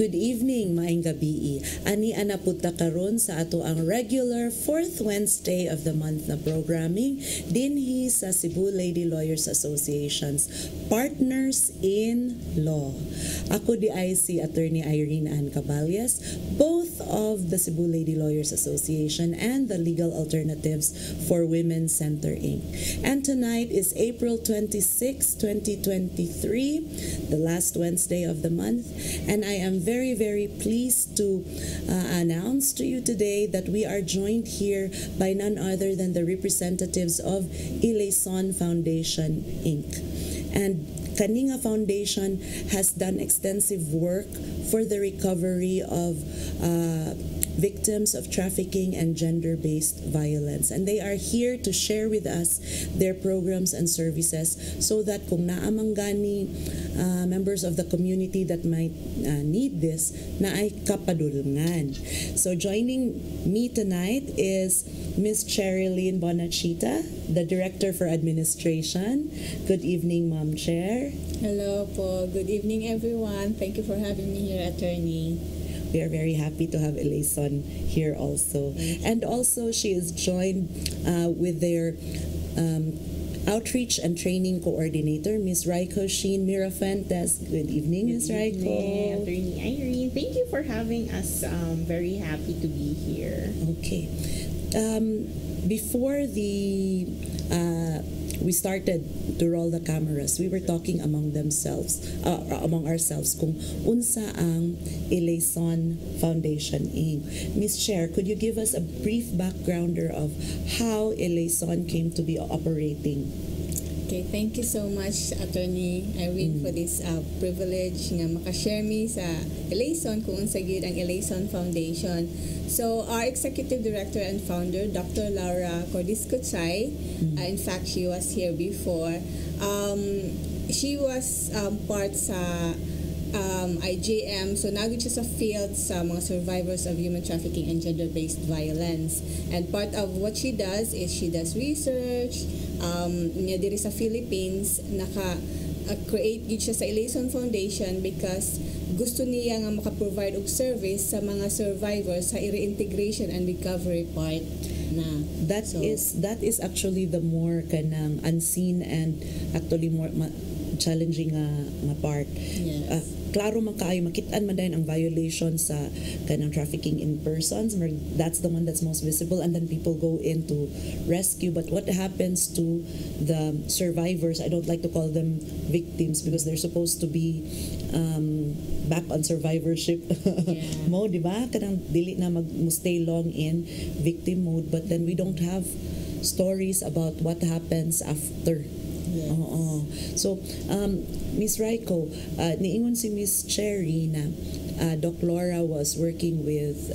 Good evening, maayong gabi. Ani ana puta karon sa ato ang regular fourth Wednesday of the month na programming dinhi sa Cebu Lady Lawyers Association's Partners in Law. Ako di ay si Attorney Irene Ann Caballes, both of the Cebu Lady Lawyers Association and the Legal Alternatives for Women Center Inc. And tonight is April 26, 2023, the last Wednesday of the month, and I am very, very pleased to announce to you today that we are joined here by none other than the representatives of Ileson Foundation Inc. And Kaninga Foundation has done extensive work for the recovery of victims of trafficking and gender-based violence. And they are here to share with us their programs and services so that kung naamang gani members of the community that might need this, na ay kapadulungan. So joining me tonight is Ms. Cherilyn Bonachita, the Director for Administration. Good evening, Ma'am Chair. Hello po. Good evening, everyone. Thank you for having me here, Attorney. We are very happy to have Ileson here also. And also she is joined with their outreach and training coordinator, Ms. Raiko Sheen Mirafuentes. Good evening, Ms. Raiko. Good evening, Attorney Irene. Thank you for having us. Very happy to be here. Okay. Before we started to roll the cameras, we were talking among ourselves kung unsa ang Ileson Foundation Inc. Ms. Chair, could you give us a brief backgrounder of how Ileson came to be operating? Okay, thank you so much, Attorney Irene, for this privilege nga makashare mi sa Ileson kung unsa gyud ang Ileson Foundation. So, our Executive Director and Founder, Dr. Laura Cordiscochay, in fact, she was here before. She was part sa IJM, so nagud siya sa field sa mga survivors of human trafficking and gender-based violence. And part of what she does is she does research. Niya diri sa Philippines, naka-create gid siya sa Ileson Foundation because gusto niya nga maka-provide og service sa mga survivors sa reintegration and recovery part na. That is actually the more kanang unseen and actually more challenging nga part. Yes. Klaro man kaayo makitaan man dayon ang violation sa kanang trafficking in persons. That's the one that's most visible, and then people go in to rescue. But what happens to the survivors? I don't like to call them victims because they're supposed to be back on survivorship mode, di ba? Kanang dili na stay long in victim mode, but then we don't have stories about what happens after. Yes. So, Ms. Raiko, niingon si Ms. Cherry na Doc Laura was working with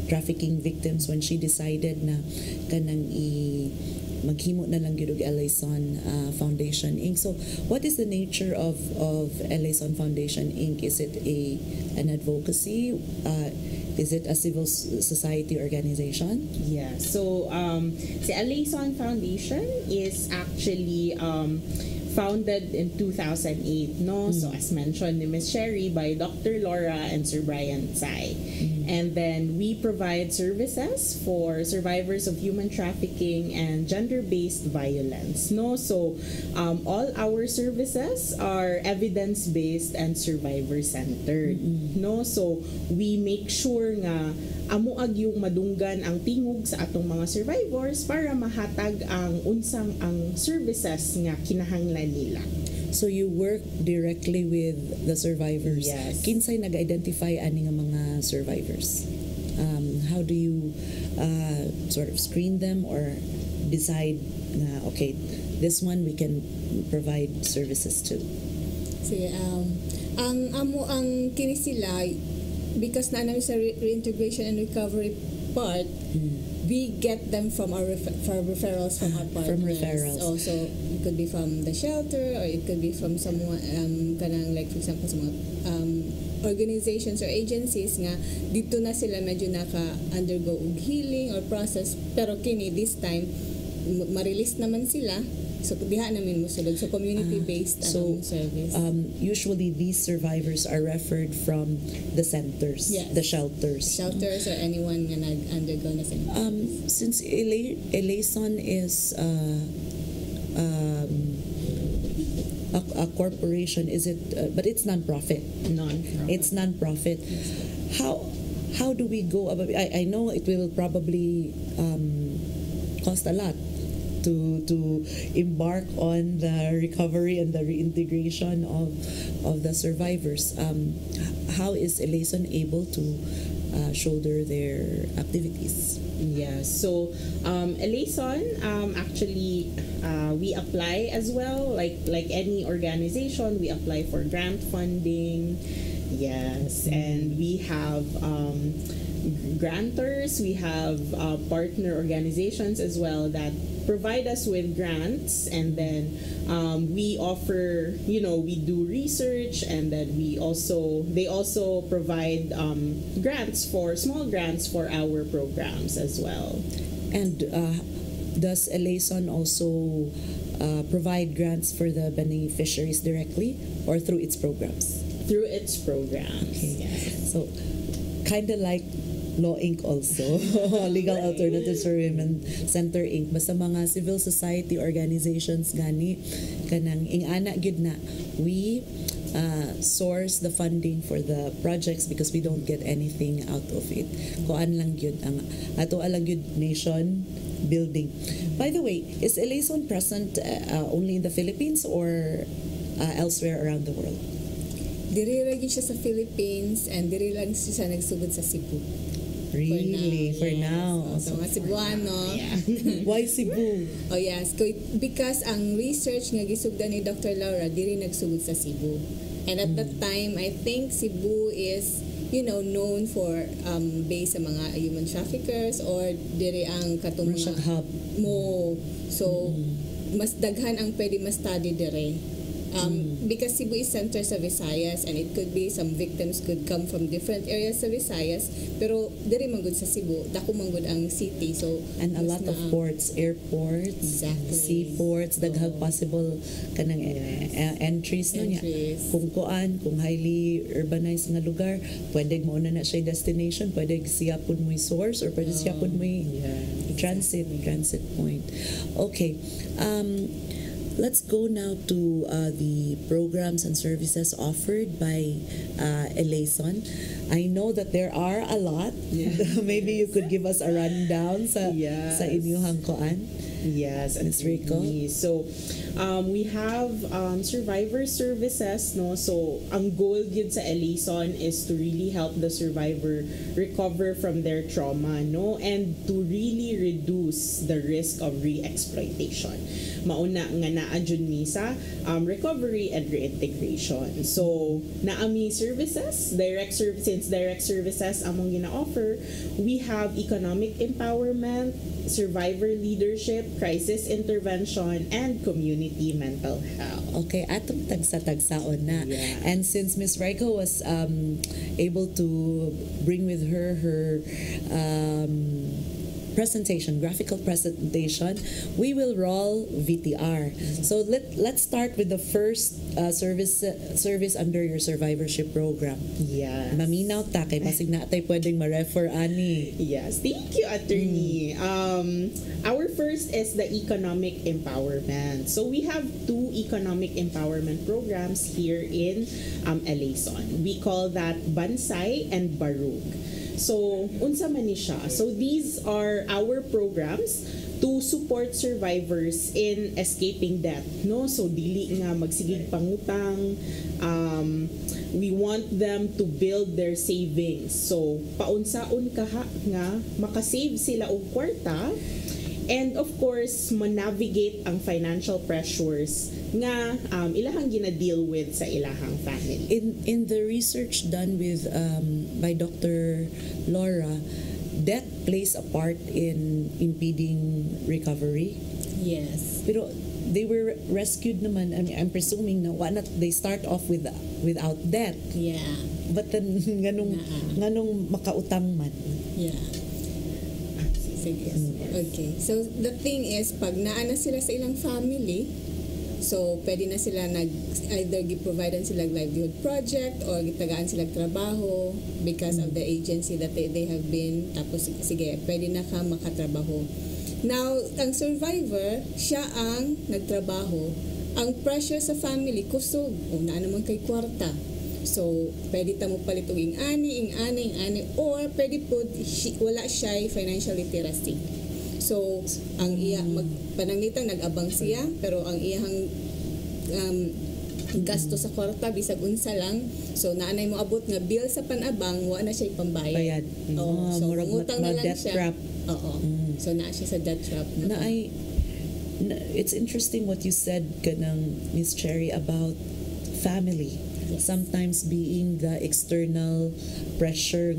trafficking victims when she decided na kanang maghimo na lang gyud og Ileson Foundation Inc. So, what is the nature of Ileson Foundation Inc? Is it an advocacy? Is it a civil society organization? Yeah. So, the Ileson Foundation is actually founded in 2008, no? So, as mentioned ni Ms. Sherry, by Dr. Laura and Sir Brian Tsai. And then we provide services for survivors of human trafficking and gender-based violence, no? So, all our services are evidence-based and survivor-centered, no? So, we make sure nga amuag yung madunggan ang tingog sa atong mga survivors para mahatag ang unsang ang services nga kinahanglan nila. So you work directly with the survivors. Yes. Kinsay nag-identify ani nga mga survivors? How do you sort of screen them or decide na okay, this one we can provide services to? Sige, ang kini sila because na namin sa reintegration and recovery part, we get them from our referrals from our partners. From referrals. Also, it could be from the shelter or it could be from someone, kanang like for example, sa mga organizations or agencies nga dito na sila medyo naka-undergo og healing or process, pero kini this time ma-release naman sila So diha namin mosulod. So community-based so, ang service. Usually these survivors are referred from the centers, Yes. the shelters. Shelters or anyone nga nag-undergo na sa Since Eleison is a corporation, is it? But it's non-profit. Non-profit. It's non-profit. How do we go about? I know it will probably cost a lot to embark on the recovery and the reintegration of the survivors. How is Eleison able to shoulder their activities? Yeah, so Eleison, actually we apply as well, like any organization, we apply for grant funding. Yes, and we have grantors, we have partner organizations as well that provide us with grants, and then we offer, we do research, and then they also provide small grants for our programs as well. And does Eleison also provide grants for the beneficiaries directly or through its programs? Through its programs. Okay. Yes. So, kind of like Law Inc. also, Legal Alternatives for Women Center Inc. Basta mga civil society organizations gani, kanang ingana gid na, we source the funding for the projects because we don't get anything out of it. Kuan lang yun, ang ato lang yun nation building. By the way, is Eleison present only in the Philippines or elsewhere around the world? Diri ra gyud siya sa Philippines and diri lang siya nagsugod sa Cebu. Really? For yes. now? So mga Cebuano. Why Cebu? Oh yes, because ang research nga gisugdan ni Dr. Laura diri nagsugod sa Cebu. And at that time, I think Cebu is known for based sa mga human traffickers or diri ang katong Mura siyang mga hub. mo. So mas daghan ang pwede ma-study dire. Because Cebu is center sa Visayas and it could be some victims could come from different areas sa Visayas pero diri man gud sa Cebu dako man gud ang city, so And a mas lot of ports, airports, Exactly. seaports, daghang possible kanang entries no niya. Entries. Kung highly urbanized nga lugar, pwede mo na siya destination, pwede siya pud mo source or pwede siya pud mo transit point. Okay. Let's go now to the programs and services offered by Eleison. I know that there are a lot. Maybe you could give us a rundown sa inyong koan. Yes, Ms. Rico? So, we have survivor services, no? So, ang goal yun sa Eleison is to really help the survivor recover from their trauma, no? And to really reduce the risk of re-exploitation. Mauna nga naa jud mi sa recovery and reintegration. So, naami services, since direct services among gina-offer, we have economic empowerment, survivor leadership, crisis intervention, and community mental health. Okay, atong tagsa-tagsaon na. Yeah. And since Ms. Raiko was able to bring with her presentation, graphical presentation, we will roll VTR. So let's start with the first service under your survivorship program. Yes. Maminaw ta kay basig na tay pwedeng ma-refer ani. Yes, thank you, attorney. Our first is the economic empowerment. So we have two economic empowerment programs here in Eleison. We call that Bansay and Barug. So, unsa man ni siya? So, these are our programs to support survivors in escaping debt, no? So, dili nga magsigig pangutang. We want them to build their savings. So, paunsaon kaha nga makasave sila og kwarta. And of course, manavigate ang financial pressures nga ilahang gina-deal with sa ilahang family. In the research done with by Dr. Laura, debt plays a part in impeding recovery. Yes. Pero they were rescued naman. I mean, I'm presuming na they start off without debt. Yeah. But then nganong makautang man. Yeah. Sige. Okay. So, the thing is, pag naana sila sa ilang family, so, pwede na sila either gi-providean sila livelihood project or gitagaan sila trabaho because of the agency that they have been. Tapos, sige, pwede na ka makatrabaho. Now, ang survivor, siya ang nagtrabaho. Ang pressure sa family, kusog. O, na naman kay kwarta. So, pwede ta mo palit og ing-ani, or pwede po, wala siya financial literacy. So, ang iya pananglitan nag-abang siya, pero ang iyang gasto sa kwarta bisag unsa lang. So, naanay mo abot nga bill sa panabang, wa na siya pambayad. Bayad. Oo. So, murag mangutang na lang debt siya. trap. Oo. So, naa siya sa debt trap. It's interesting what you said kanang Miss Cherry about family. Yes. Sometimes being the external pressure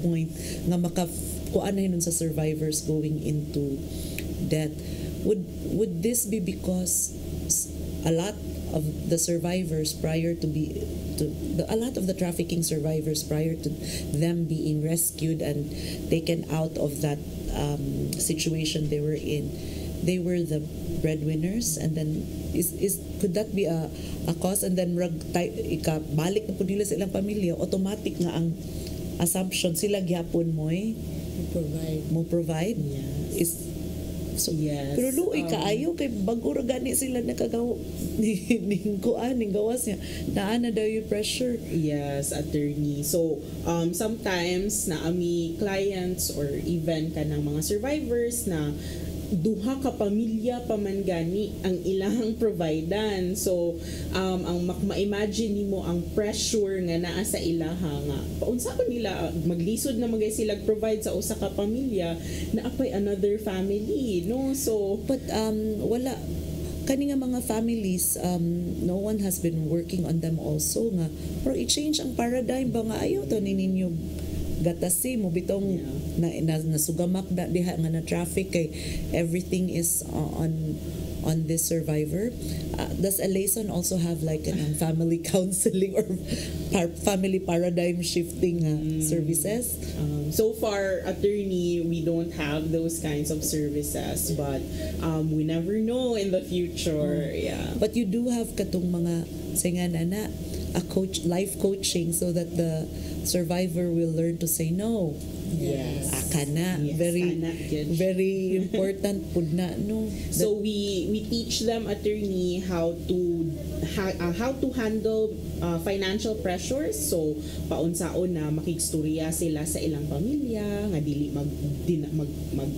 point nga kuan na hinon sa survivors going into debt. Would this be because a lot of the survivors a lot of the trafficking survivors prior to them being rescued and taken out of that situation they were in, they were the breadwinners, and then could that be a cause, and then balik na po nila sa ilang pamilya, automatic nga ang assumption sila gyapon mo provide. Yes. Yes. Pero luoy kaayo kay bago ra gani sila nakagawa ning gawas niya naana daw yung pressure. Yes, attorney. So, sometimes na ami clients or even kanang mga survivors na duha ka pamilya pa man gani ang ilang providan. So, ang ma-imagine nimo ang pressure nga naa sa ilaha nga paunsa ko nila maglisod na magay sila provide sa usa ka pamilya na apay another family, no? So, but wala kani nga mga families, no one has been working on them also nga or i-change ang paradigm ba nga ayaw to ninyo gatasi mo bitong nasugamak na diha nga na traffic kay everything is on this survivor. Does Alayson also have like family counseling or family paradigm shifting services? So far, attorney, we don't have those kinds of services, but we never know in the future. Yeah. But you do have katong mga singan ana a life coaching so that the survivor will learn to say no. Yes. Kana. Yes, very important pud na, no? So we teach them, attorney, how to handle financial pressures. So paunsaon na makigstorya sila sa ilang pamilya nga dili mag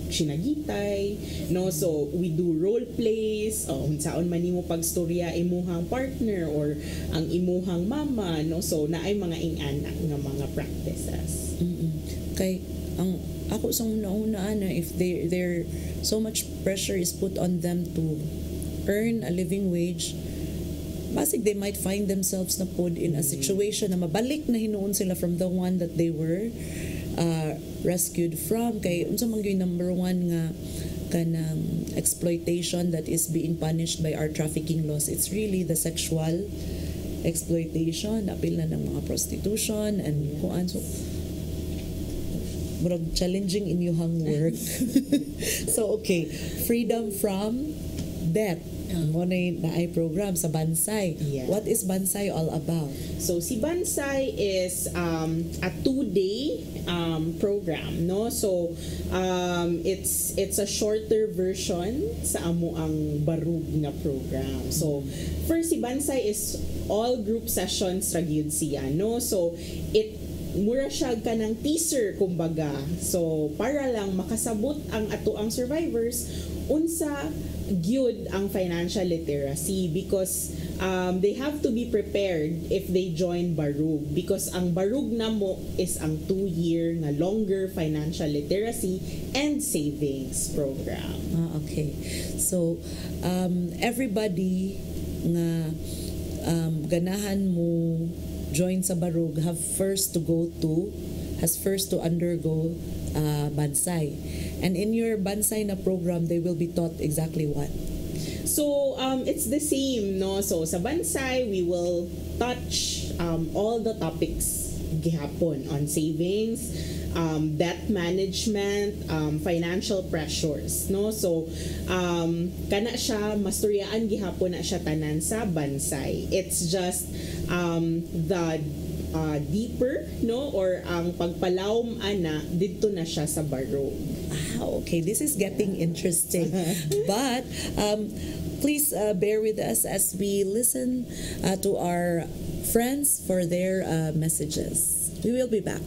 sinagitay, no? So we do role plays. Unsaon man nimo pagstorya imuhang partner or ang imuhang mama, no? So naay mga ing-anak nga mga practices. Kay ang ako sa una na if there so much pressure is put on them to earn a living wage, basig they might find themselves na pod in a situation na mabalik na hinuon sila from the one that they were rescued from. Kay unsa man gyud number one nga kanang exploitation that is being punished by our trafficking laws, it's really the sexual exploitation, apil na ng mga prostitution and kuan. So murag challenging inyuhang work. So okay, freedom from debt. Mo na ay program sa Bansay. Yeah. What is Bansay all about? So si Bansay is a 2-day program, no? So it's a shorter version sa amo ang barug nga program. So first, si Bansay is all group sessions ra gyud siya, no? So mura siya ka ng teaser kumbaga. So para lang makasabot ang ato ang survivors unsa gyud ang financial literacy, because they have to be prepared if they join barug, because ang barug namo is ang 2-year nga longer financial literacy and savings program. Okay. So everybody nga ganahan mo join sa barug has first to undergo Bansay. And in your Bansay na program, they will be taught exactly what? So it's the same, no? So sa Bansay, we will touch all the topics gihapon on savings, debt management, financial pressures, no? So kana siya masturyaan gihapon na siya tanan sa bansay. It's just the deeper, no, or ang pagpalawom ana didto na siya sa barog. Okay, this is getting interesting. But please bear with us as we listen to our friends for their messages. We will be back.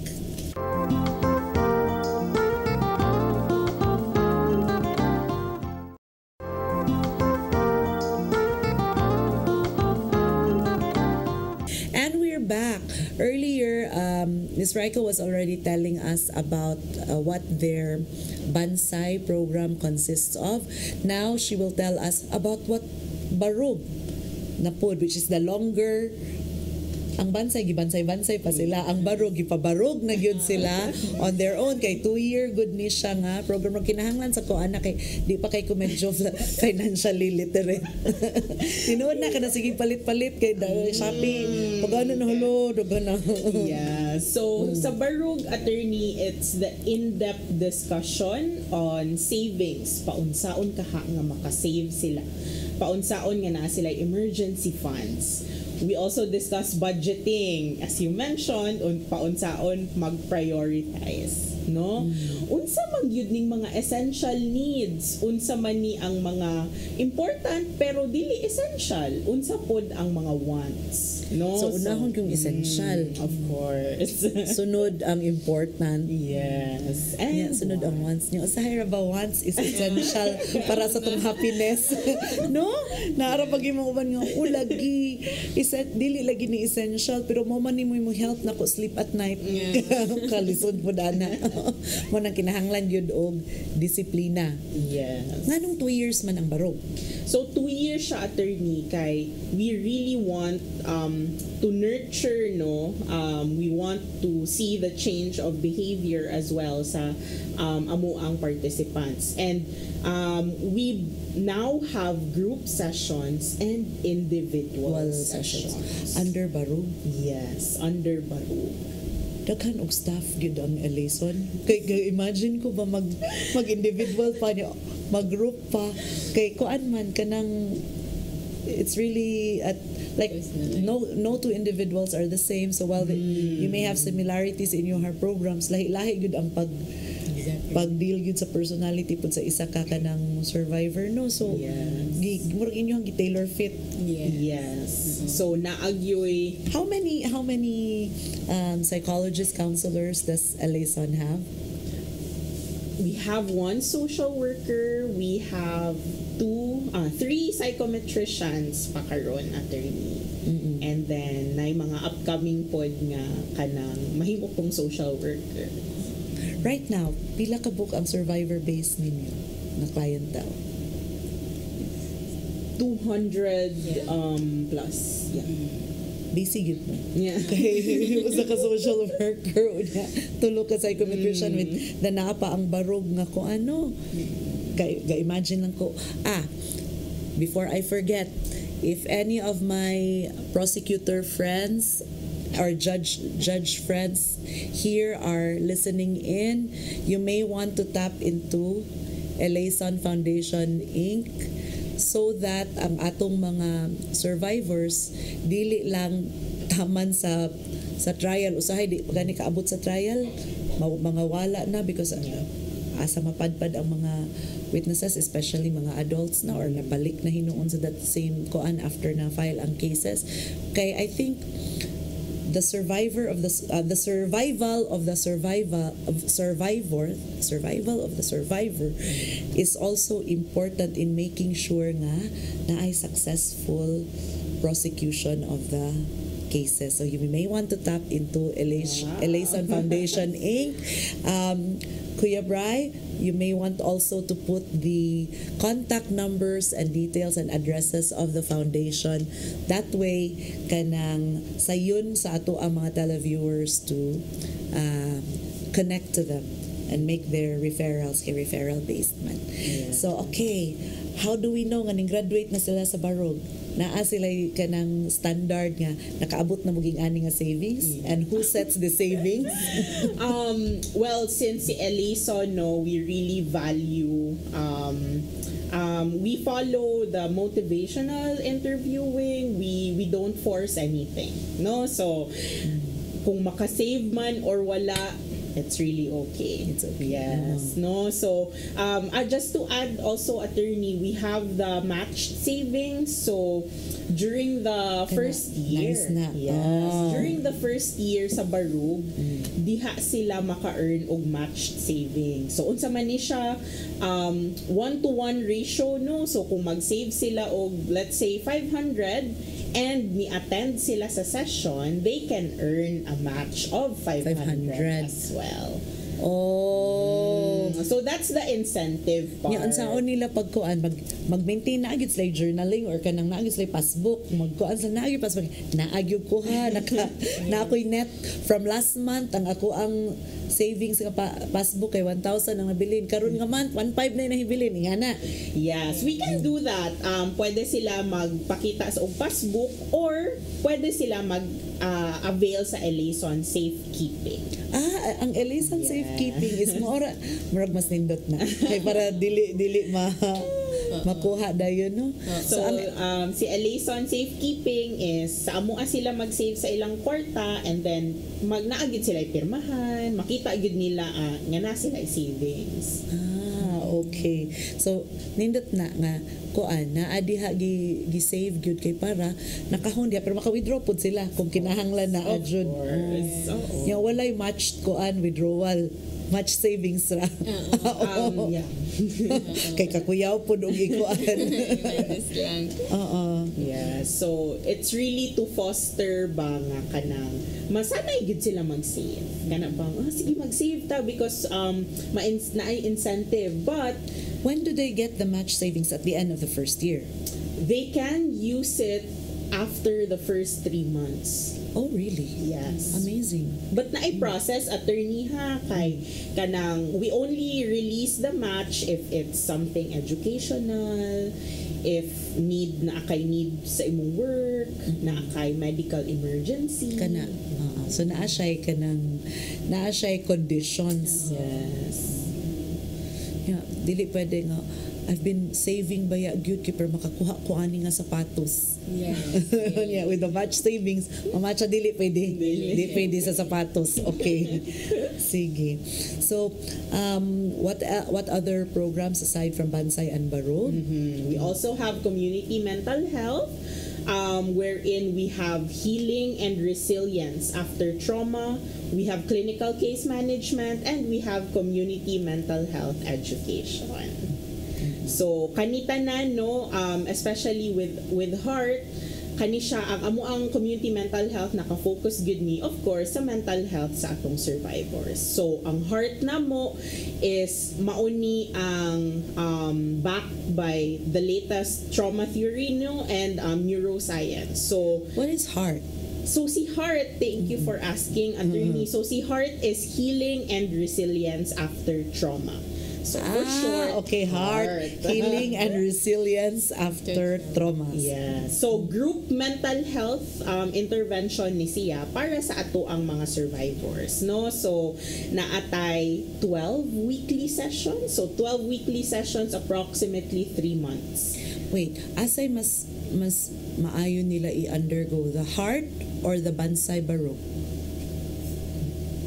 And we're back. Earlier, Ms. Raiko was already telling us about what their Bansay program consists of. Now, she will tell us about what Barog na pod, which is the longer. Ang Bansay, gibansay-bansay pa sila. Ang Barog, gipabarog na gyud sila on their own. Kay 2-year good ni siya nga. Program na kinahanglan sa ko anak kay di pa kay ko medyo financially literate. Tinuod na ka na sige palit-palit kay Shopee. Pagano na hulo, na. Yeah. So sa Barog attorney, it's the in-depth discussion on savings. Paunsaon kaha nga makasave sila. Paunsaon nga na sila emergency funds. We also discuss budgeting, as you mentioned, paunsaon mag-prioritize, no? Unsa man gyud ning mga essential needs, unsa man ni ang mga important pero dili essential, unsa pod ang mga wants, no? So unahon yung essential, of course. sunod ang important. Yes. And sunod ang wants niyo. Usahay ra ba wants is essential para sa tong happiness. No? Naara pag imong uban nga ulagi dili lagi ni essential pero mo man nimo imong health nako sleep at night. Kalisod po dana. Mo nang kinahanglan gyud og disiplina. Yes. Nganong 2 years man ang barog? So 2 years siya attorney kay we really want to nurture, no, we want to see the change of behavior as well sa amo ang participants, and we now have group sessions and individual sessions Under barog? Yes, under barog. Daghan og staff gyud ang Elaison. Kay imagine ko ba mag individual pa niya, mag group pa kay kuan man kanang it's really at like no two individuals are the same, so while you may have similarities in your programs, lahi gyud ang pag-deal gyud sa personality pud sa isa ka kanang survivor, no? So murag inyong gi-tailor fit. Yes. So naagyoy. How many psychologists, counselors does Elaison have? We have 1 social worker, we have 3 psychometricians pa karon attorney. And then nay mga upcoming pod nga kanang mahimo pong social worker. Right now, pila ka book ang survivor base ninyo na clientele? 200 plus. Yeah. Busy yun mo. Yeah. Kay usa ka social worker una, tulo ka psychometrician with na naapa ang barog nga ko ano. Ga-imagine lang ko. Before I forget, if any of my prosecutor friends or judge friends here are listening in, you may want to tap into Elaison Foundation Inc. so that ang atong mga survivors dili lang taman sa trial, usahay di gani kaabot sa trial, mga wala na because asa mapadpad ang mga witnesses, especially mga adults na or nabalik na hinuon sa that same koan after na file ang cases. Kay I think the survival of the survivor is also important in making sure nga na ay successful prosecution of the cases. So you may want to tap into Elaison Foundation Inc. Kuya Bri, you may want also to put the contact numbers and details and addresses of the foundation. That way, kanang sayon sa ato ang mga televiewers to connect to them and make their referrals kay referral based man. Yeah. So okay, how do we know nga ning graduate na sila sa barog? naa sila kanang standard nga nakaabot na maging ani nga savings, and who sets the savings? Well, since si Elisa, no, we really value we follow the motivational interviewing. We don't force anything, no? So kung makasave man or wala, it's really okay. It's okay. Yes. No. So just to add also, attorney, we have the matched savings. So during the first year, nice na. yes, during the first year sa Barug, diha sila maka-earn og matched savings. So unsa man ni siya, 1-to-1 ratio, no? So kung mag-save sila og let's say 500 and ni-attend sila sa session, they can earn a match of 500 as well. Oh. So that's the incentive part. Nya unsaon nila pagkuan mag-maintain na agid sila journaling or kanang naagid sila passbook, magkuan sa naagid passbook, naagid ko ha na ako'y net from last month ang ako ang savings nga passbook kay 1,000 ang nabilin, karon nga month 1,500 na nahibilin ingana. Yes, we can do that. Pwede sila magpakita sa og passbook or pwede sila avail sa Elison Safekeeping. Ang Elisan Safekeeping is murag mas nindot na kay para dili makuha dayon, no? So si Elison Safekeeping is sa amoa sila mag-save sa ilang kwarta, and then magnaagid sila ipirmahan, makita agid nila nga na sila savings. Okay. So nindot na nga kuan na adiha gi save gyud kay para nakahon diha pero maka-withdraw pud sila kung kinahanglan na adjud. Nya walay matched kuan withdrawal, match savings ra. Yeah. Kay kakuyaw pud og ikuan. Yeah. So it's really to foster ba nga kanang masanay gid sila mag-save. Kana bang sige mag-save ta because na incentive, but when do they get the match savings? At the end of the first year? They can use it after the first 3 months. Oh, really? Yes. Amazing. But na-process, attorney ha, kay kanang we only release the match if it's something educational, if need need sa imong work, na kay medical emergency. Kana. So naa siya conditions. Yes. Yeah, dili pwede nga I've been saving baya gyud kay pero makakuha ko ani nga sapatos. Yes. Yeah, with the match savings, mamacha dili pwede. Dili pwede sa sapatos. Okay. Sige. So, what other programs aside from Bansay and Barog? We also have community mental health, wherein we have healing and resilience after trauma, we have clinical case management, and we have community mental health education. So kanita na, no, especially with heart, kani siya ang community mental health naka-focus gud ni of course sa mental health sa atong survivors. So ang heart na mo is mauni ang backed by the latest trauma theory, no, and neuroscience. So What is heart? so si heart, thank you for asking, attorney. So si heart is healing and resilience after trauma. So for short, okay, heart, healing and resilience after traumas. yeah. So group mental health intervention ni siya para sa ato ang mga survivors, no? So naatay 12 weekly sessions. So 12 weekly sessions, approximately 3 months. Wait, asay mas maayo nila i-undergo the heart or the Bansay Barog?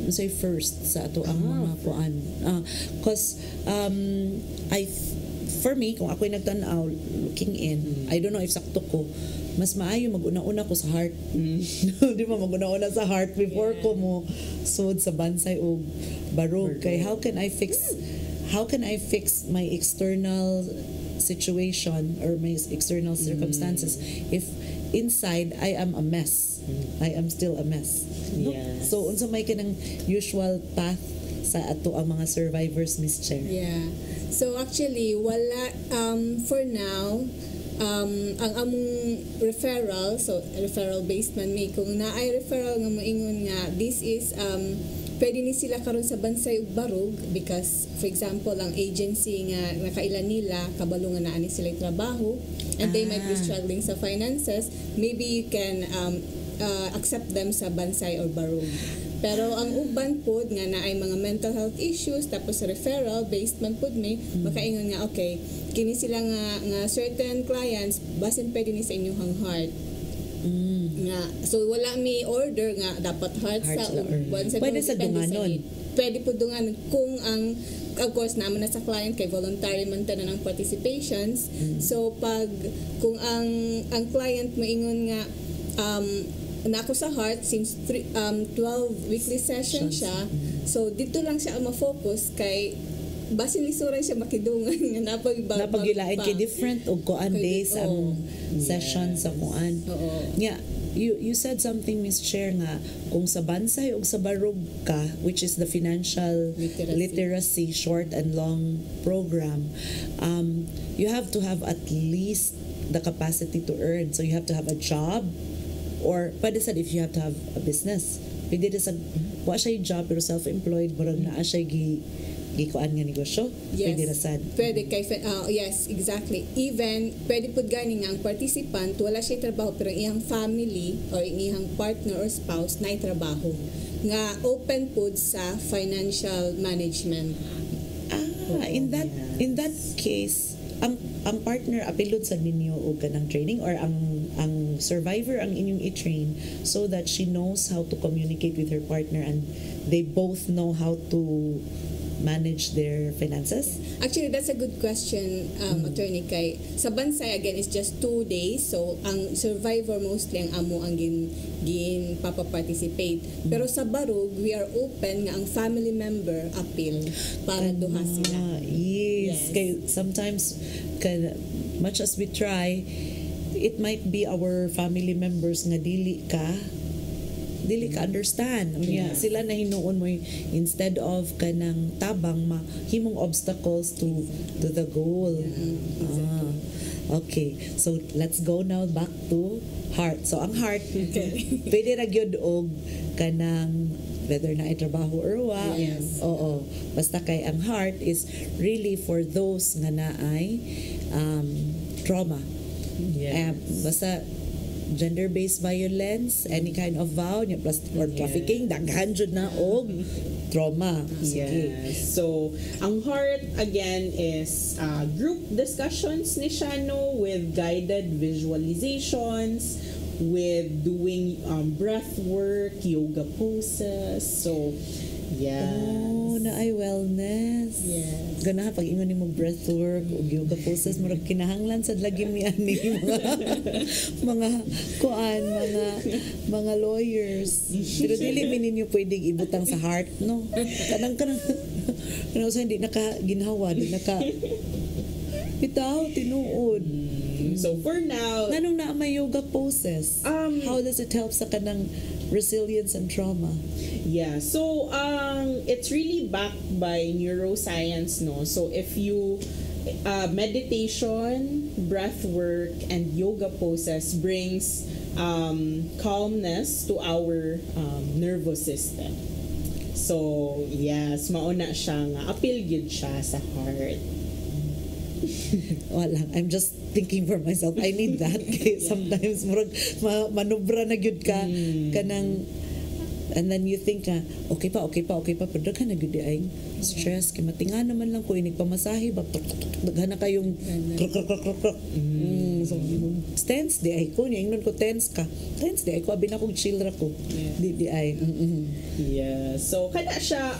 Say first sa ato ang mga kuan. Cause for me, kung ako'y nagtanaw looking in, I don't know if sakto ko, mas maayo mag-una-una ko sa heart. Di ba mag-una-una sa heart before ko mo sud sa Bansay o Barog. Kay how can I fix my external situation or my external circumstances if inside I am a mess? I am still a mess. No? Yes. So unsa may kanang usual path sa ato ang mga survivors, Miss Chair? Yeah. So actually wala for now ang among referral, so referral based man may kung naay referral nga moingon nga this is pwede ni sila karon sa bansay ug barog because for example ang agency nga nakailan nila kabalo nga naa ni sila trabaho and they might be struggling sa finances, maybe you can accept them sa bansay or barog. Pero ang uban pod nga naay mga mental health issues tapos referral based man pod ni makaingon nga okay kini sila nga certain clients basin pwede ni sa inyong heart nga so wala mi order nga dapat heart sa pwede sa dunganon. Pwede po dunganon kung ang of course naman na sa client kay voluntary man tanan ang participations. So pag kung ang client mo ingon nga nako sa heart since 12 weekly session siya. So dito lang siya ma-focus kay basin lisuran siya makidungan nga napagilain kay different og kuan days ang session sa kuan. Yeah. You said something, Miss Chair, nga kung sa bansay o sa barog ka, which is the financial literacy short and long program, you have to have at least the capacity to earn. So you have to have a job, or pwede sad if you have to have a business. Pwede sa wa siya job pero self-employed, murag naa siya gikuan nga negosyo. Yes. Pwede ra sad. Pwede kay yes, exactly. Even pwede pud gani nga ang participant wala siya trabaho pero iyang family or iyang partner or spouse nay trabaho nga open pud sa financial management. In that case, ang partner apilod sa ninyo og kanang training or ang survivor ang inyong i-train so that she knows how to communicate with her partner and they both know how to manage their finances? Actually, that's a good question, Attorney Kay. Sa bansay, again, it's just 2 days. So, ang survivor mostly ang amo ang gin papaparticipate. Pero sa barog, we are open nga ang family member appeal para duha sila. Yes. Kay sometimes, much as we try, it might be our family members nga dili ka understand. Sila na hinuon mo instead of kanang tabang himong obstacles to the goal. Exactly. Okay. So let's go now back to heart. So ang heart pwede ra gyud og kanang whether na trabaho or wa. Yes. Oo. Basta kay ang heart is really for those nga naay trauma. Yes. Basta gender-based violence, any kind of violence, plus or trafficking, daghan jud na og trauma. Sige. Yes. So, ang heart again is group discussions ni Shano with guided visualizations, with doing breath work, yoga poses. So, yes. Na ay wellness. Yes. Ganahan pag ingon nimo breath work o yoga poses murag kinahanglan sad lagi mi ani mga kuan mga lawyers. Pero dili mi ninyo pwedeng ibutang sa heart no. Kanang sa hindi naka ginhawa, di naka bitaw tinuod. So for now, nanong na may yoga poses? How does it help sa kanang resilience and trauma? Yeah, so it's really backed by neuroscience, no? So if you meditation, breath work, and yoga poses brings calmness to our nervous system. So yes, mauna siya nga appeal gyud siya sa heart. Wala, I'm just thinking for myself. I need that. Sometimes murag manubra na gyud ka kanang. And then you think okay pa pero daghan na gyud ay stress kay matinga naman lang ko inig pamasahe ba daghan na kayong so tense di ay ko niya ingnon ko tense di ay ko abi na kog chill ra ko di ay yeah, so kada siya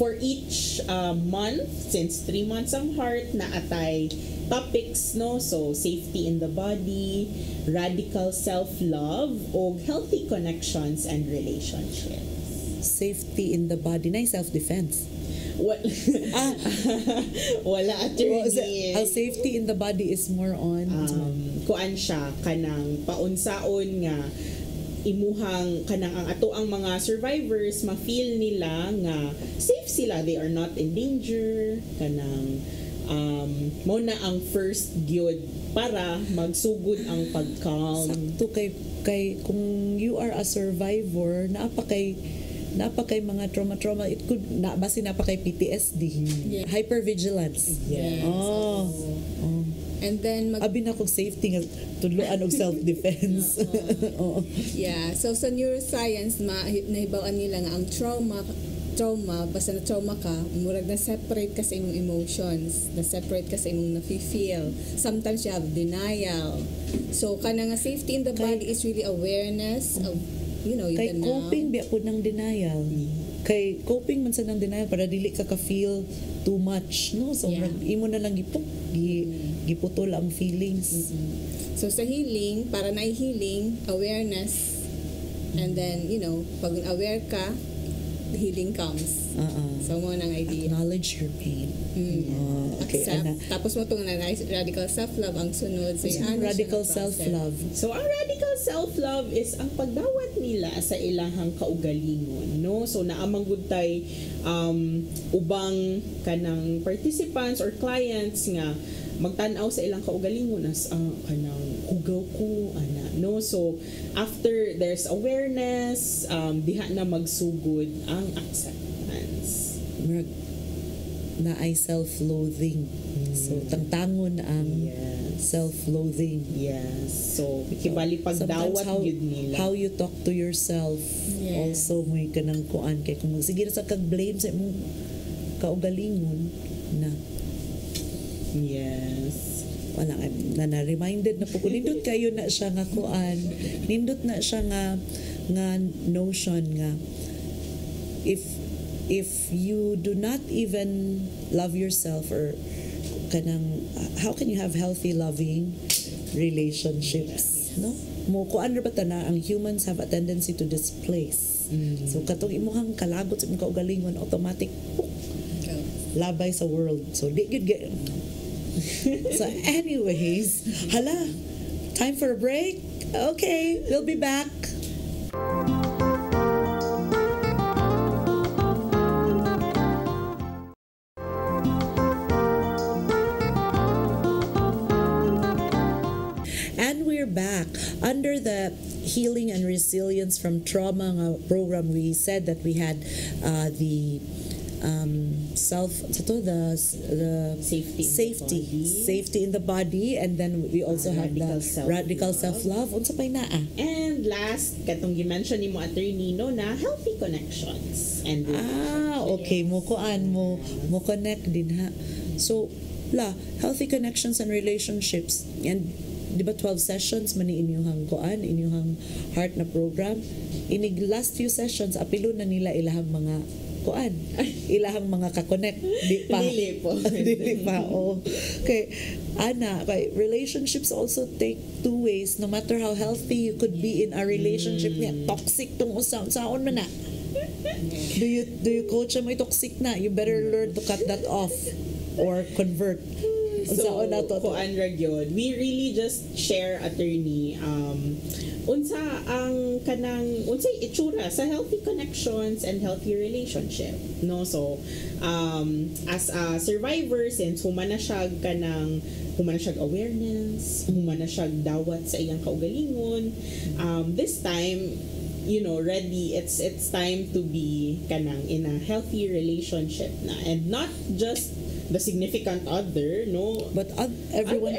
for each month, since 3 months ang heart na atay topics, no? So safety in the body, radical self-love, o healthy connections and relationships. Safety in the body na self-defense. Wala attorney. Ang safety in the body is more on kuan siya kanang paunsaon nga imuhang kanang ang ato ang mga survivors ma-feel nila nga safe sila, they are not in danger kanang mo na ang first gyud para magsugod ang pag-calm. Sakto kay kung you are a survivor naa pa kay napakay mga trauma, it could basi napakay PTSD, Yeah. hypervigilance. Yes. Oh. Oh. And then Abi na kong safety nga tudloan og self-defense. Oo. yeah, so sa neuroscience nahibawan nila nga ang trauma basta na trauma ka, murag na separate ka sa imong emotions, na separate ka sa imong nafe-feel. Sometimes you have denial. So kana nga safety in the body is really awareness of you Kay the now. coping biya po ng denial. Kay coping man sa ng denial para dili ka ka-feel too much, no? So Yeah. imo na lang giputol ang feelings. So sa healing, para na healing, awareness, and then pag aware ka, healing comes. So mo nang idea. Acknowledge your pain. Okay, Accept. ana. Tapos mo itong radical self-love ang sunod. So, Radical self-love. So, ang radical self-love is ang pagdawat nila sa ilahang kaugalingon, no? So, naamang good tay ubang kanang participants or clients nga magtanaw sa ilang kaugalingon as kanang hugaw ko, ana, no? So, after there's awareness, diha na magsugod ang acceptance. Na ay self-loathing. So, tangtangon ang Yes. self-loathing. Yes. So, ikibali pagdawat Sometimes yun nila. how you talk to yourself Yes. also may kanang kuan kay kung sige na sa kag-blame sa imong kaugalingon na Yes. wala na-reminded na po ko nindot kayo na siya nga kuan, nindot na siya nga notion nga if you do not even love yourself or kanang how can you have healthy loving relationships, no? Mo kuan ra ba ta na ang humans have a tendency to displace. So katong imong kalagot sa imong kaugalingon automatic labay sa world. So di gyud get. So anyways, hala, time for a break. Okay, we'll be back. And we're back. Under the Healing and Resilience from Trauma nga program, we said that we had the the safety in the body, and then we also have the radical self-love. Unsa pay naa? And last, katong gi-mention ni mo attorney no na healthy connections and Okay, mo connect din ha. So, healthy connections and relationships. And di ba 12 sessions man ni inyong inyong heart na program. Inig last few sessions apilo na nila ilahang mga ilahang mga ka-connect di pa. Dili pa. Oh. Okay. Kay relationships also take two ways. No matter how healthy you could be in a relationship niya, toxic tong saon man na. Do you coach mo toxic na? You better learn to cut that off or convert. So, kuan ra gyud. We really just share attorney unsa ang kanang unsay itsura sa healthy connections and healthy relationship, no? So as a survivor, since human na siya awareness, human na siya dawat sa iyang kaugalingon, this time ready, it's time to be kanang in a healthy relationship na, and not just the significant other, no, but everyone,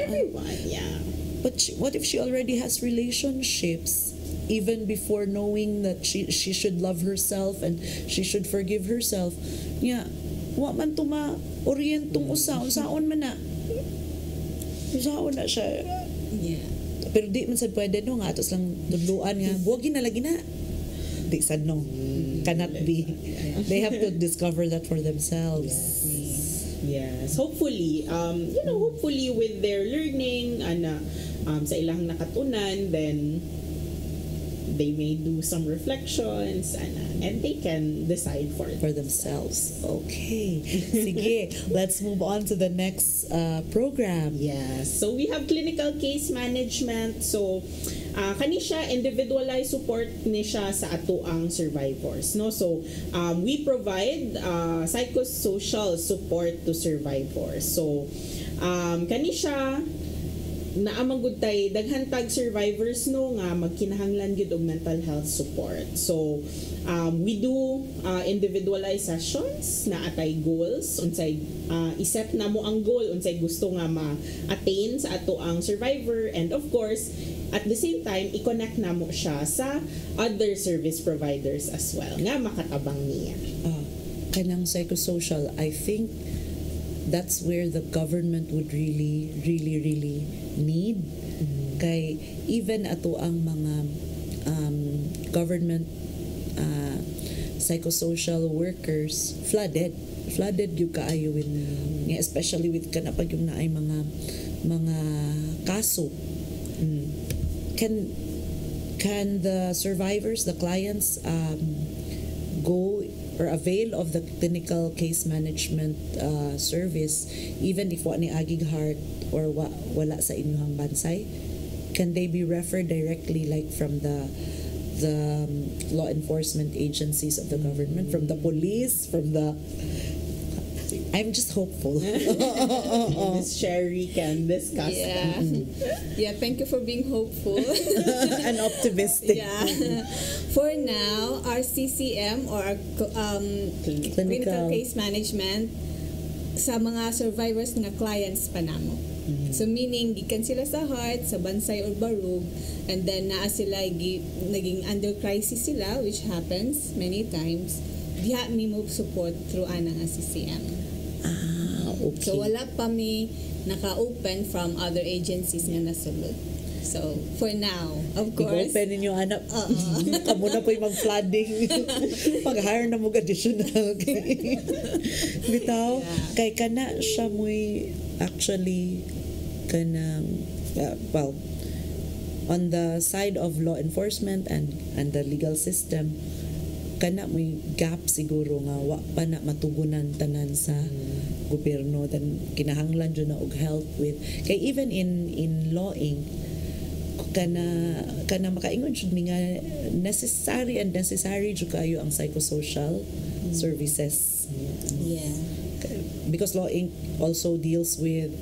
yeah. But what if she already has relationships even before knowing that she should love herself and she should forgive herself? Yeah, wa man tuma orientong usaon man na. Usaon na siya. Yeah. Pero di man sad pwede no nga atos lang dudluan nga buwag na lagi na. Di sad no. Cannot be. They have to discover that for themselves. Yes. Hopefully, hopefully with their learning sa ilang nakatunan, then they may do some reflections and they can decide for themselves. Okay. Sige, let's move on to the next program. Yes. So we have clinical case management. So kani siya individualized support ni siya sa ato ang survivors, no? So we provide psychosocial support to survivors. So kani siya naamang gud tay daghan tag survivors no nga magkinahanglan gyud og mental health support. So we do individualized sessions na atay goals unsay iset na mo ang goal unsay gusto nga ma-attain sa ato ang survivor, and of course at the same time i-connect na mo siya sa other service providers as well nga makatabang niya. Kanang psychosocial, I think that's where the government would really need. Kay even ato ang mga government psychosocial workers flooded yung kaayo with especially with kanapag yung naay mga kaso. Can the survivors, the clients go or avail of the clinical case management service even if wa ni agig heart or wala sa inyong bansay? Can they be referred directly like from the law enforcement agencies of the government, from the police, from the... I'm just hopeful. Miss Sherry can discuss Yeah. Yeah, thank you for being hopeful. And optimistic. Yeah. For now, our CCM or our clinical case management sa mga survivors nga clients pa namo. So meaning gikan sila sa heart, sa bansay or barug, and then naa sila naging under crisis sila, which happens many times. Diha mi mo support through anang CCM. Okay. So wala pa mi naka-open from other agencies nga nasulod. So for now, of course, I-open ninyo anak. Kamo na po yung mag-flooding. Pag-hire na mo additional. Bitaw, kay kana siya mo'y actually kanang well, on the side of law enforcement and the legal system, kana may gap siguro nga wa pa na matugunan tanan sa gobyerno, dan kinahanglan jud na og help with kay even in lawing kana makaingon jud mi nga necessary jud kayo ang psychosocial services. yeah. Because law Inc. also deals with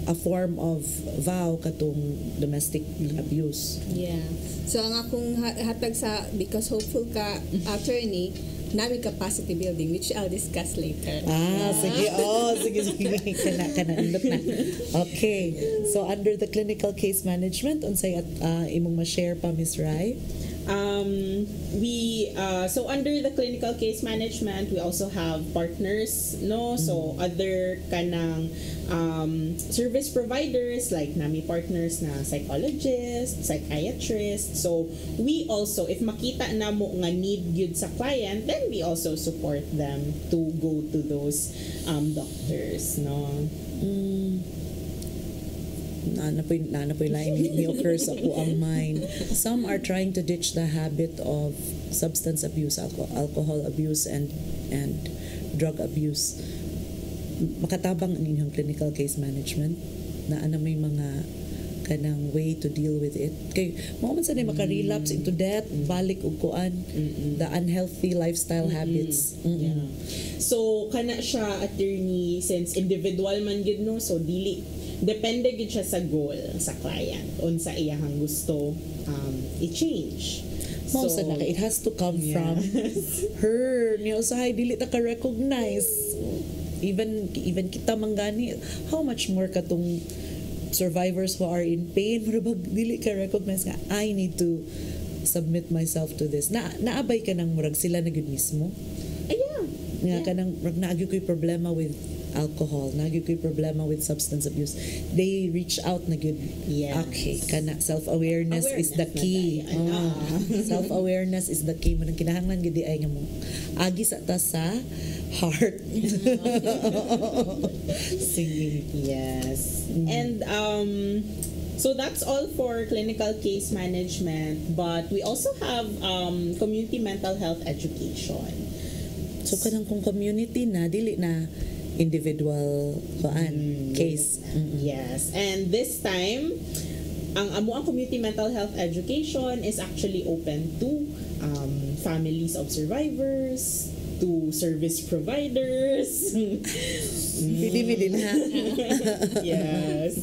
a form of vow katong domestic abuse. Yeah. So ang akong hatag sa, because hopeful ka attorney, namin capacity building, which I'll discuss later. Sige. Sige. Kana indot na. Okay. So under the clinical case management, unsay imong ma-share pa, Miss Rai? So under the clinical case management, we also have partners, no? So other kanang service providers, like nami partners na psychologists, psychiatrists. So we also, if makita na mo nga need yun sa client, then we also support them to go to those doctors, no? Na po lain ni occur sa po ang mind. Some are trying to ditch the habit of substance abuse, alcohol abuse and drug abuse. Makatabang ang inyong clinical case management na may mga kanang way to deal with it. Kay mo man sa maka-relapse into debt, balik og kuan, the unhealthy lifestyle habits. Yeah. So kana siya attorney, since individual man gid no, so dili depende gid siya sa goal sa client unsa iyang gusto i-change. So it has to come from her. Niyo usahay dili ta ka recognize. Even kita manggani, how much more katong survivors who are in pain, murabag dili ka recognize nga I need to submit myself to this. Naabay ka nang murag sila na gud mismo. Nga kanang murag naagyo ko'y problema with alcohol, naagyo ko'y problema with substance abuse. They reach out na gud. Yes. Okay, kana self-awareness is the key. Self-awareness is the key. Manang kinahanglan gid ay nga mo agi sa ta sa heart. Sige. Yes. And so that's all for clinical case management, but we also have community mental health education. So kanang kung community na dili na individual case. Yes. And this time ang community mental health education is actually open to families of survivors, to service providers. Pili din ha. Yes.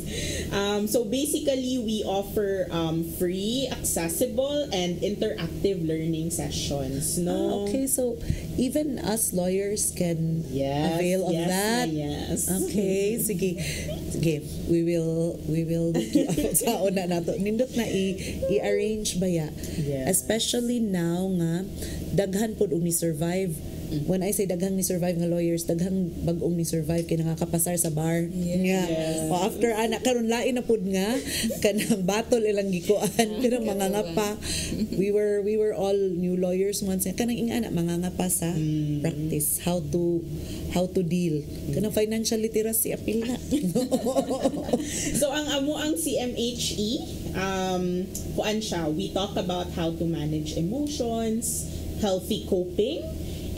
So basically, we offer free, accessible, and interactive learning sessions. No. Okay, so even us lawyers can Yes. avail of yes, that. Yes. Okay, sige. Sige, we will look you up sa una nato. Nindot na i-arrange ba ya? Yes. Especially now nga daghan pud og ni survive. When I say daghang ni survive nga lawyers, daghang bag-ong ni survive kay nakakapasar sa bar. Yes. O after ana karon lain na pud nga kanang battle ilang gikuan kanang mga ngapa. We were all new lawyers once kanang ingana mga ngapa sa practice how to deal. Kanang financial literacy apil na. So ang CMHE kuan siya, we talk about how to manage emotions, healthy coping,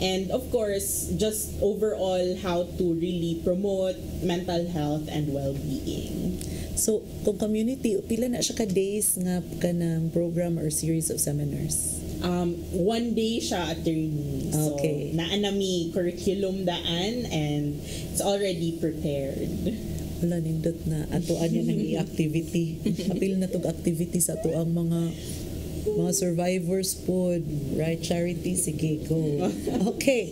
and of course just overall how to really promote mental health and well-being. So kung community pila na siya ka days nga kanang program or series of seminars. One day siya, attorney. So, Okay. naanami curriculum daan and it's already prepared. Wala nindot na atoan yan ang i-activity. Apil na tog activity sa ato ang mga survivors pod, right? Charity, sige, go. Okay.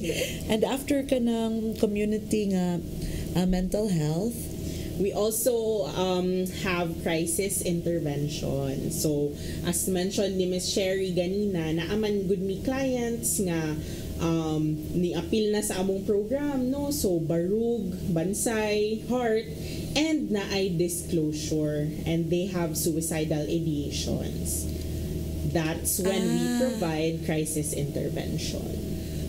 And after ka ng community nga mental health, We also have crisis intervention. So, as mentioned ni Ms. Sherry ganina, naaman good mi clients nga ni apil na sa among program, no? So, barug, bansay, heart, and naay disclosure, and they have suicidal ideations. That's when we provide crisis intervention.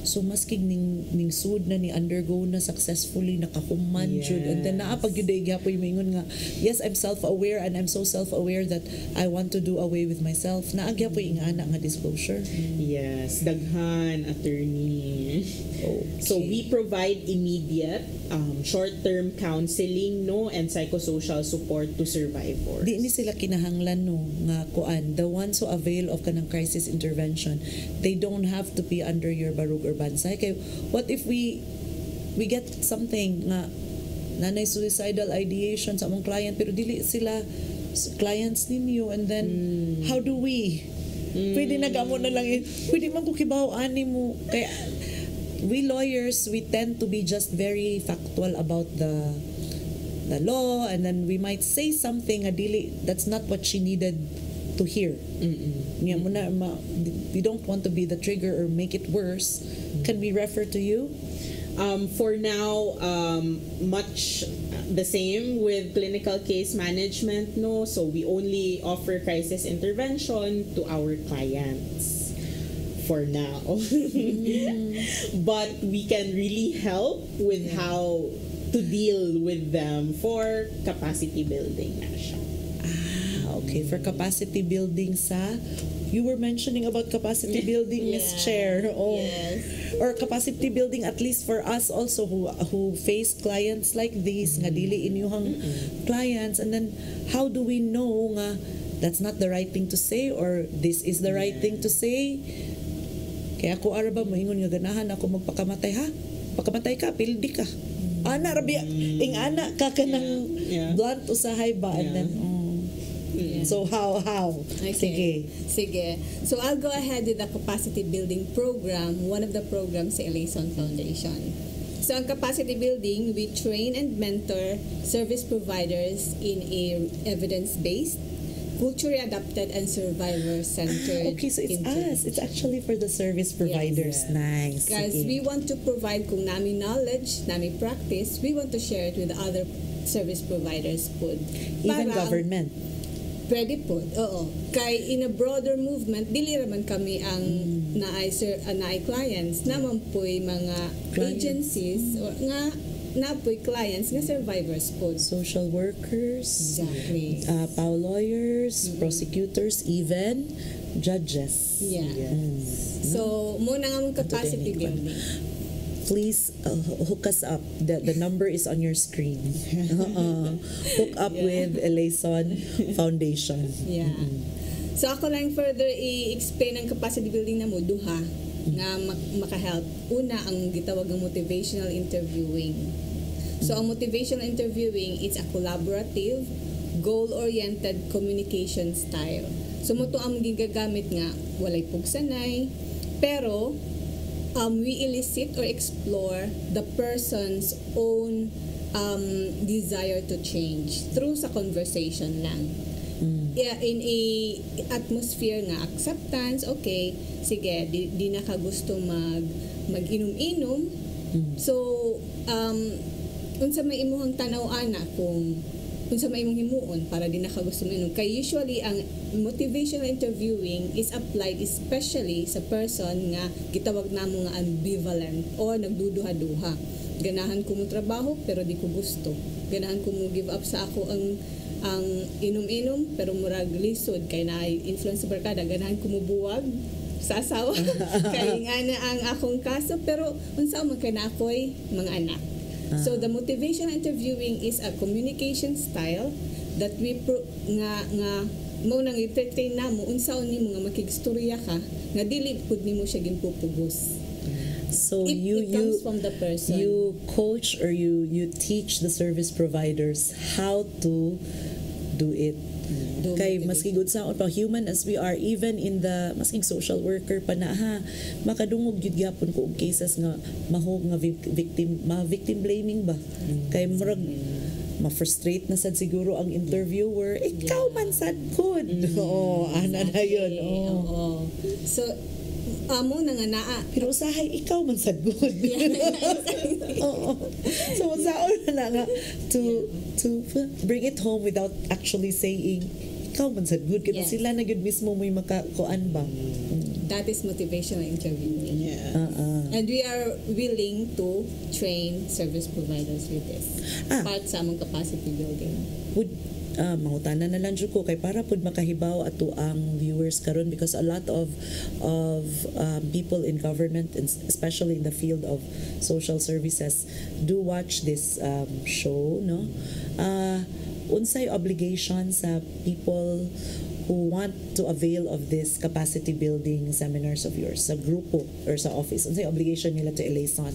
so maskig ning sud na ni undergo na successfully nakahuman jud, and then naapag yun day gyapoy mingon nga yes, I'm self-aware and I'm so self-aware that I want to do away with myself. Naagyapoy ingana nga disclosure. Yes, daghan, attorney. Okay. So we provide immediate short-term counseling, no, and psychosocial support to survivors. Di ni sila kinahanglan no nga kuan, the ones who avail of kanang crisis intervention, they don't have to be under your barug or bansay. Kay what if we get something nga nanay suicidal ideation sa among client pero dili sila clients ninyo, and then how do we pwede nagamo na lang pwede man ko kibaw-an nimo. Kaya we lawyers, we tend to be just very factual about the law, and then we might say something dili that's not what she needed to hear. Nga mo na we don't want to be the trigger or make it worse. Can we refer to you? For now, much the same with clinical case management, no? So we only offer crisis intervention to our clients for now. But we can really help with how to deal with them for capacity building na siya. Okay, for capacity building you were mentioning about capacity building, Miss Chair. Oh. Yes. Or capacity building at least for us also who face clients like these nga dili inyuhang clients, and then how do we know nga that's not the right thing to say or this is the right thing to say? Kaya ako araba moingon nga ganahan ako magpakamatay ha. Pagkamatay ka, pildi ka. Ana rabi ingana ka kanang blunt usahay ba, and then so how? Okay. Sige. So I'll go ahead with the capacity building program, one of the programs sa Eleison Foundation. So ang capacity building, we train and mentor service providers in a evidence-based, culturally adapted, and survivor-centered Okay, so it's us. intervention. It's actually for the service providers. Nice. Because Sige. we want to provide, kung nami knowledge, nami practice, we want to share it with other service providers po. Even Para government. Pwede po, oo. Kay in a broader movement, dili raman kami ang naay clients, naman po'y mga agencies or nga napo'y clients nga survivors po. Social workers, Exactly. PAW lawyers, prosecutors, even judges. Yeah. So, muna nga mong capacity Ito, building. Please hook us up. The number is on your screen. Hook up with Eleison Foundation. Yeah. So, ako lang further i-explain ang capacity building na mo, duha. nga maka-help. Una, ang gitawag ng motivational interviewing. So, ang motivational interviewing, it's a collaborative, goal-oriented communication style. So, mo to ang gigagamit nga, walay pugsanay, pero we elicit or explore the person's own desire to change through sa conversation lang. Yeah, in a atmosphere nga acceptance, okay, sige, di na ka gusto mag-inom-inom. So, unsa may imuhang tanaw ana kung unsa may imong himuon para di na ka gusto minom. Kay usually ang motivational interviewing is applied especially sa person nga gitawag namo nga ambivalent or nagduduha-duha. Ganahan ko mo trabaho pero di ko gusto. Ganahan ko mo give up sa ako ang inom-inom pero murag lisod kay naay influence sa barkada. Ganahan ko mo buwag sa asawa kay nga na ang akong kaso pero unsa man kay na ako'y mga anak. So the motivational interviewing is a communication style that we nga mo nang i-train namo unsaon nimo nga makigstorya ka nga dili pud nimo siya ginpupugos. So It comes from the person. You coach or you teach the service providers how to do it. Kay maski good sa pa human as we are, even in the maski social worker pa na ha, makadungog gyud gyapon ko og cases nga mahog nga victim blaming ba. Kay murag ma-frustrate na sad siguro ang interviewer, ikaw man sad good. Oo, ana na yun. Oo. So amo na nga naa pero usahay ikaw man sad good. Oo. So usaon na nga to bring it home without actually saying ikaw man sad good kasi sila na gyud mismo may makakuan ba. That is motivational interviewing. And we are willing to train service providers with this. Part sa among capacity building. Would mangutana na lang jud ko kay para pud makahibaw ato ang viewers karon because a lot of people in government and especially in the field of social services do watch this show, no? Unsay obligation sa people who want to avail of this capacity building seminars of yours sa grupo or sa office? Unsay obligation nila to Eleyson?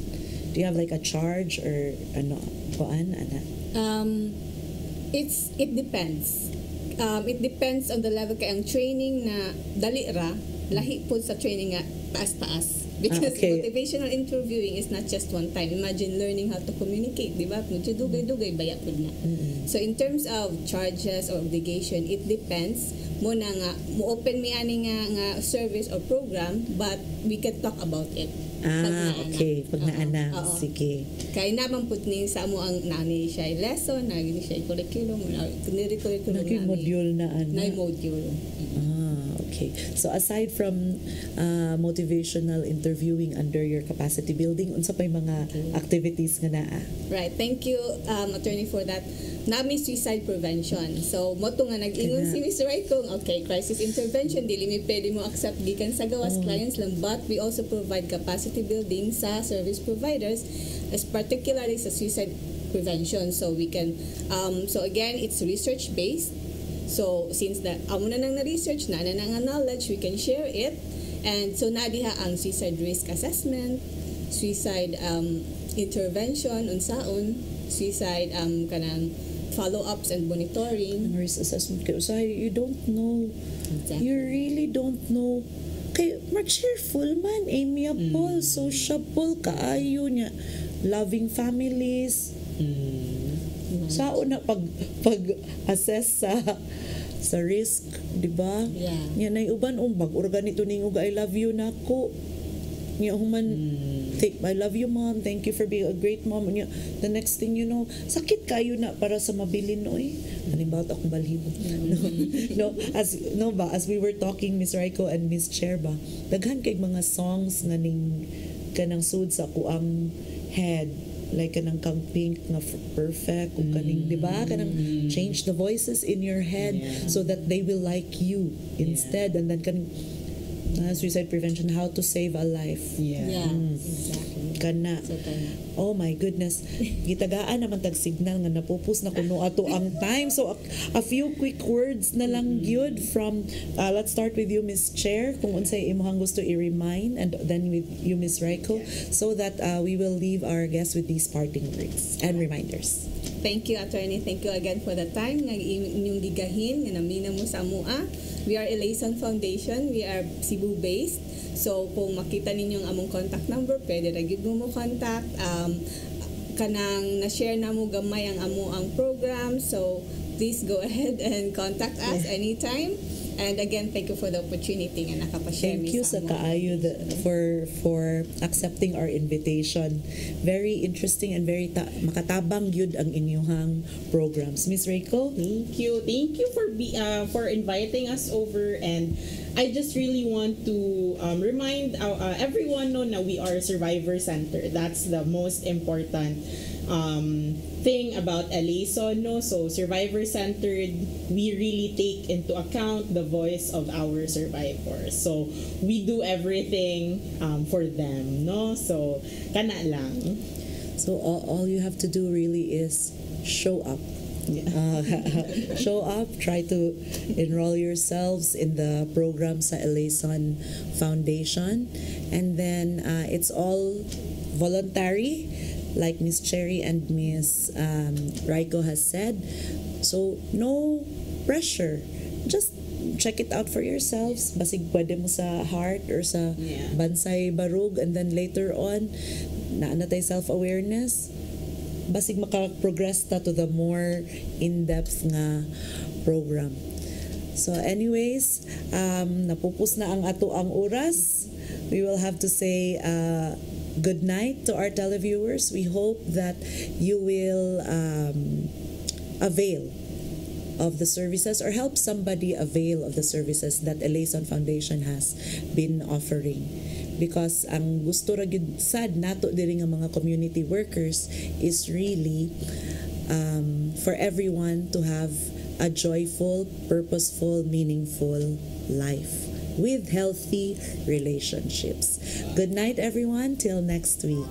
Do you have like a charge or ano kuan ana? It depends. It depends on the level kay ang training na dali ra lahi po sa training nga taas-taas. Because motivational interviewing is not just one time. Imagine learning how to communicate, di ba? Medyo dugay-dugay baya pud na. So in terms of charges or obligation, it depends. Mo na nga mo open mi ani nga service or program, but we can talk about it. Pag naana. Sige. Kay naman pud ni sa amo ang nani siya lesson, nani siya curriculum, curriculum naging module na ana. Na module. Okay. So aside from motivational interviewing under your capacity building, unsa pay mga activities nga naa? Right. Thank you, attorney, for that. Nami suicide prevention. So mo to nga nag-ingon si Mr. Raikong, okay, crisis intervention dili mi pwede mo accept gikan sa gawas clients lang, but we also provide capacity building sa service providers, as particularly sa suicide prevention. So we can so again, it's research based. So since amo na nang na-research na nga knowledge, we can share it. And so na diha ang suicide risk assessment, suicide intervention unsaon, suicide kanang follow-ups and monitoring. Risk assessment kay usahay you don't know. Exactly. You really don't know. Kay mag-cheerful man, amiable, sociable, kaayo niya, loving families. Sao na pag-assess sa risk, di ba? Yeah. Yan ay uban umbag organito ning og I love you nako. Nya human I love you mom, thank you for being a great mom. Nya the next thing you know, sakit kayo na para sa mabilin oy. Halimbawa akong balhibo. As we were talking Miss Raiko and Miss Chair ba, daghan kay mga songs nga ning kanang sud sa kuang head, like kanang kang pink nga perfect kung kaning di ba kanang change the voices in your head so that they will like you instead, and then kanang Suicide prevention, how to save a life. Yeah. Exactly. Kana. So, kana. Oh my goodness. Gitagaan naman tag signal nga napupus na kuno ato ang time. So a few quick words na lang gyud from let's start with you, Miss Chair, kung unsay imong gusto i-remind, and then with you, Miss Raiko, so that we will leave our guests with these parting words and reminders. Thank you, Attorney. Thank you again for the time nga inyong gigahin nga namina mo sa amua. We are Eleison Foundation. We are Cebu-based. So, kung makita ninyong among contact number, pwede na gyud mo contact. Kanang na-share na mo gamay ang amo ang program. So, please go ahead and contact us anytime. And again, thank you for the opportunity nga nakapashare Thank mi you sa sa amo. kaayo for accepting our invitation. Very interesting and very makatabang yun ang inyong programs. Miss Reiko? Thank you. Thank you for inviting us over, and I just really want to remind everyone na we are Survivor Center. That's the most important thing about Eleison, no? So survivor centered, we really take into account the voice of our survivors. So we do everything for them, no? So kana lang. So all you have to do really is show up. Show up, try to enroll yourselves in the program sa Eleison Foundation, and then it's all voluntary, like Miss Cherry and Miss Raiko has said. So no pressure, just check it out for yourselves. Basig pwede mo sa heart or sa Bansay Barug, and then later on na tayo self-awareness, basig maka-progress ta to the more in-depth nga program. So anyways, napupus na ang ato ang oras. We will have to say good night to our televiewers. We hope that you will avail of the services or help somebody avail of the services that Eleison Foundation has been offering. Because ang gusto ra gyud sad nato diri nga mga community workers is really for everyone to have a joyful, purposeful, meaningful life with healthy relationships. Good night, everyone. Till next week.